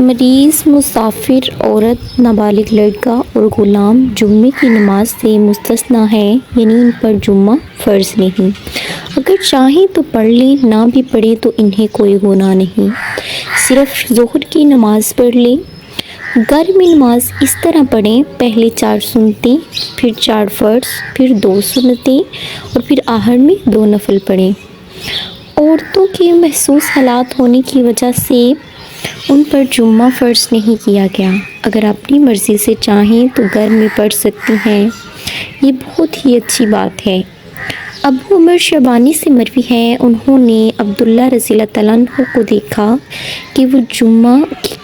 مریض، مسافر، عورت، نابالغ لڑکا اور غلام جمعے کی نماز سے مستثنیٰ ہیں، یعنی ان پر جمعہ فرض نہیں۔ اگر چاہیں تو پڑھ لیں، نہ بھی پڑھیں تو انہیں کوئی گناہ نہیں، صرف ظہر کی نماز پڑھ لیں۔ گھر میں نماز اس طرح پڑھیں: پہلے 4 سنتیں، پھر 4 فرض، پھر 2 سنتیں اور پھر آخر میں 2 نفل پڑھیں۔ عورتوں کے محسوس حالات ہونے کی وجہ سے ان پر جمعہ فرض نہیں کیا گیا۔ اگر اپنی مرضی سے چاہیں تو گھر میں پڑھ سکتی ہیں، یہ بہت ہی اچھی بات ہے۔ ابو عمر شیبانی سے مروی ہے، انہوں نے عبداللہ رضی اللہ تعالیٰ عنہ کو دیکھا کہ وہ جمعہ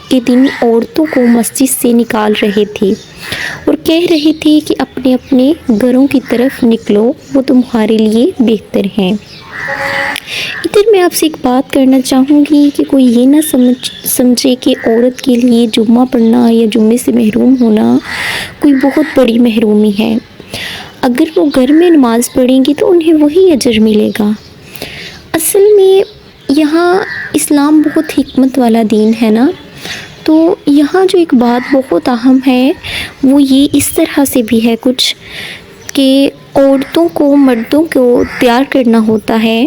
کے دن عورتوں کو مسجد سے نکال رہے تھے اور کہہ رہے تھے کہ اپنے اپنے گھروں کی طرف نکلو، وہ تمہارے لیے بہتر ہیں۔ ادھر میں آپ سے ایک بات کرنا چاہوں گی کہ کوئی یہ نہ سمجھے کہ عورت کے لیے جمعہ پڑھنا یا جمعے سے محروم ہونا کوئی بہت بڑی محرومی ہے۔ اگر وہ گھر میں نماز پڑھیں گی تو انہیں وہی اجر ملے گا۔ اصل میں یہاں اسلام بہت حکمت والا دین ہے نا، تو یہاں جو ایک بات بہت اہم ہے وہ یہ اس طرح سے بھی ہے کچھ کہ عورتوں کو مردوں کو تیار کرنا ہوتا ہے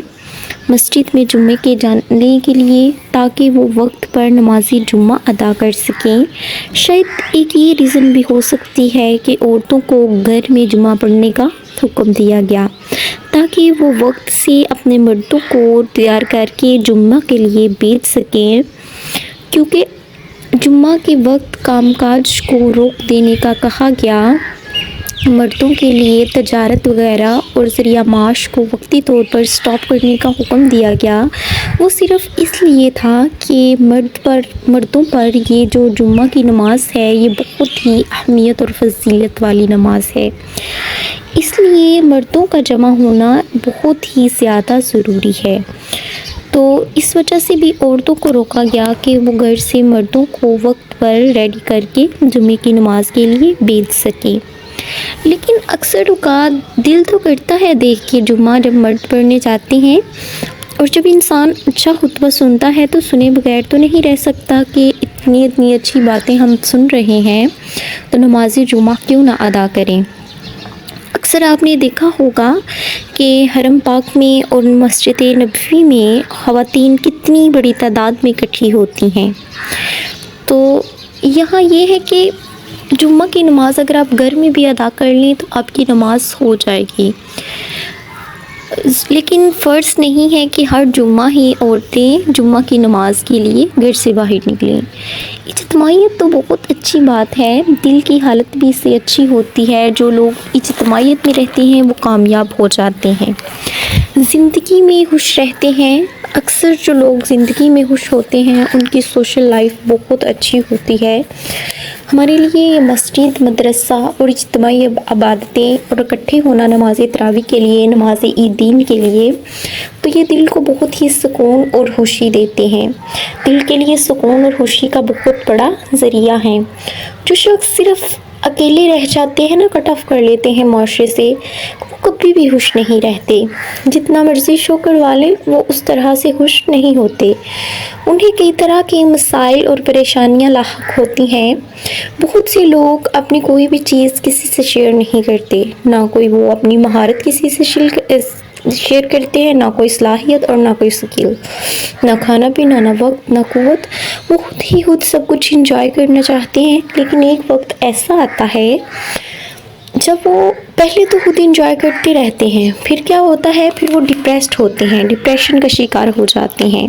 مسجد میں جمعے کے جانے کے لیے، تاکہ وہ وقت پر نماز جمعہ ادا کر سکیں۔ شاید ایک یہ ریزن بھی ہو سکتی ہے کہ عورتوں کو گھر میں جمعہ پڑھنے کا حکم دیا گیا، تاکہ وہ وقت سے اپنے مردوں کو تیار کر کے جمعہ کے لیے بھیج سکیں، کیونکہ جمعہ کے وقت کام کاج کو روک دینے کا کہا گیا۔ مردوں کے لیے تجارت وغیرہ اور ذریعہ معاش کو وقتی طور پر سٹاپ کرنے کا حکم دیا گیا، وہ صرف اس لیے تھا کہ مردوں پر یہ جو جمعہ کی نماز ہے یہ بہت ہی اہمیت اور فضیلت والی نماز ہے، اس لیے مردوں کا جمع ہونا بہت ہی زیادہ ضروری ہے۔ تو اس وجہ سے بھی عورتوں کو روکا گیا کہ وہ گھر سے مردوں کو وقت پر ریڈی کر کے جمعے کی نماز کے لیے بھیج سکیں۔ لیکن اکثر اوقات دل تو کرتا ہے دیکھ کے جمعہ جب مرد پڑھنے جاتے ہیں، اور جب انسان اچھا خطبہ سنتا ہے تو سنے بغیر تو نہیں رہ سکتا کہ اتنی اچھی باتیں ہم سن رہے ہیں تو نماز جمعہ کیوں نہ ادا کریں۔ اکثر آپ نے دیکھا ہوگا کہ حرم پاک میں اور مسجد نبوی میں خواتین کتنی بڑی تعداد میں اکٹھی ہوتی ہیں۔ تو یہاں یہ ہے کہ جمعہ کی نماز اگر آپ گھر میں بھی ادا کر لیں تو آپ کی نماز ہو جائے گی، لیکن فرض نہیں ہے کہ ہر جمعہ ہی عورتیں جمعہ کی نماز کے لیے گھر سے باہر نکلیں۔ اجتماعیت تو بہت اچھی بات ہے، دل کی حالت بھی اس سے اچھی ہوتی ہے۔ جو لوگ اجتماعیت میں رہتے ہیں وہ کامیاب ہو جاتے ہیں، زندگی میں خوش رہتے ہیں۔ اکثر جو لوگ زندگی میں خوش ہوتے ہیں ان کی سوشل لائف بہت اچھی ہوتی ہے۔ ہمارے لیے یہ مسجد، مدرسہ اور اجتماعی عبادتیں اور اکٹھے ہونا نماز تراویح کے لیے، نماز عیدین کے لیے، تو یہ دل کو بہت ہی سکون اور خوشی دیتے ہیں۔ دل کے لیے سکون اور خوشی کا بہت بڑا ذریعہ ہیں۔ جو شخص صرف اکیلے رہ جاتے ہیں نا، کٹ آف کر لیتے ہیں معاشرے سے، وہ کبھی بھی خوش نہیں رہتے۔ جتنا مرضی شو کروا لیں وہ اس طرح سے خوش نہیں ہوتے۔ انہیں کئی طرح کے مسائل اور پریشانیاں لاحق ہوتی ہیں۔ بہت سے لوگ اپنی کوئی بھی چیز کسی سے شیئر نہیں کرتے، نہ کوئی وہ اپنی مہارت کسی سے شیئر کرتے ہیں، نہ کوئی صلاحیت اور نہ کوئی سکل، نہ کھانا پینا، نہ وقت، نہ قوت۔ وہ خود سب کچھ انجوائے کرنا چاہتے ہیں، لیکن ایک وقت ایسا آتا ہے جب وہ پہلے تو خود انجوائے کرتے رہتے ہیں، پھر کیا ہوتا ہے، پھر وہ ڈپریسڈ ہوتے ہیں، ڈپریشن کا شکار ہو جاتے ہیں۔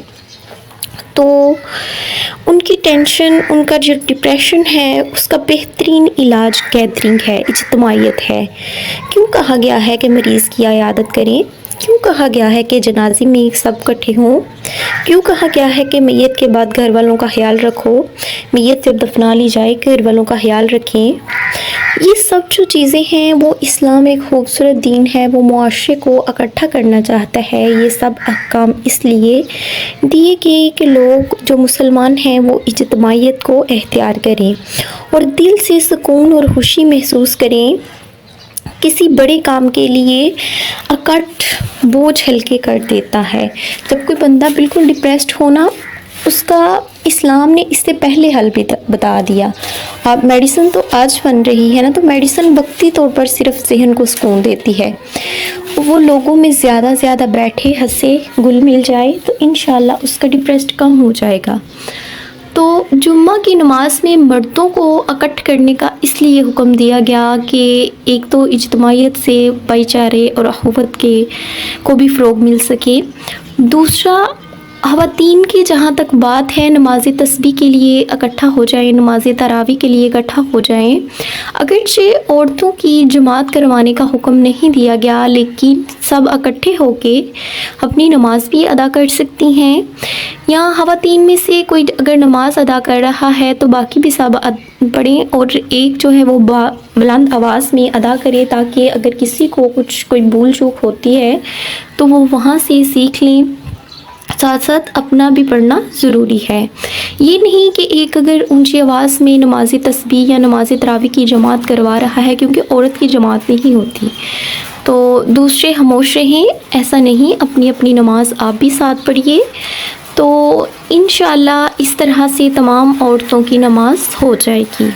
تو ان کی ٹینشن، ان کا جو ڈپریشن ہے اس کا بہترین علاج گیدرنگ ہے، اجتماعیت ہے۔ کیوں کہا گیا ہے کہ مریض کی عیادت کریں؟ کیوں کہا گیا ہے کہ جنازے میں سب اکٹھے ہوں؟ کیوں کہا گیا ہے کہ میت کے بعد گھر والوں کا خیال رکھو؟ میت جب دفنا لی جائے گھر والوں کا خیال رکھیں۔ یہ سب جو چیزیں ہیں وہ اسلام ایک خوبصورت دین ہے، وہ معاشرے کو اکٹھا کرنا چاہتا ہے۔ یہ سب احکام اس لیے دیے گئے کہ لوگ جو مسلمان ہیں وہ اجتماعیت کو اختیار کریں اور دل سے سکون اور خوشی محسوس کریں۔ کسی بڑے کام کے لیے اکٹھ بوجھ ہلکے کر دیتا ہے۔ جب کوئی بندہ بالکل ڈپریسڈ ہونا اس کا اسلام نے اس سے پہلے حل بھی بتا دیا. اب میڈیسن تو آج بن رہی ہے نا، تو میڈیسن وقتی طور پر صرف ذہن کو سکون دیتی ہے. وہ لوگوں میں زیادہ زیادہ بیٹھے ہنسے گل مل جائے تو انشاءاللہ اس کا ڈپریسڈ کم ہو جائے گا. تو جمعہ کی نماز میں مردوں کو اکٹھ کرنے کا اس لیے حکم دیا گیا کہ ایک تو اجتماعیت سے بھائی چارے اور اخوت کے کو بھی فروغ مل سکے. دوسرا، خواتین کی جہاں تک بات ہے، نماز تسبیح کے لیے اکٹھا ہو جائیں، نماز تراویح کے لیے اکٹھا ہو جائیں. اگرچہ عورتوں کی جماعت کروانے کا حکم نہیں دیا گیا، لیکن سب اکٹھے ہو کے اپنی نماز بھی ادا کر سکتی ہیں. یا خواتین میں سے کوئی اگر نماز ادا کر رہا ہے تو باقی بھی سب پڑھیں اور ایک جو ہے وہ بلند آواز میں ادا کرے، تاکہ اگر کسی کو کوئی بھول چوک ہوتی ہے تو وہ وہاں سے سیکھ لیں. ساتھ ساتھ اپنا بھی پڑھنا ضروری ہے. یہ نہیں کہ ایک اگر اونچی آواز میں نماز تسبیح یا نماز تراویح کی جماعت کروا رہا ہے، کیونکہ عورت کی جماعت نہیں ہوتی تو دوسرے خاموش رہیں. ایسا نہیں، اپنی اپنی نماز آپ بھی ساتھ پڑھیے. تو انشاءاللہ اس طرح سے تمام عورتوں کی نماز ہو جائے گی.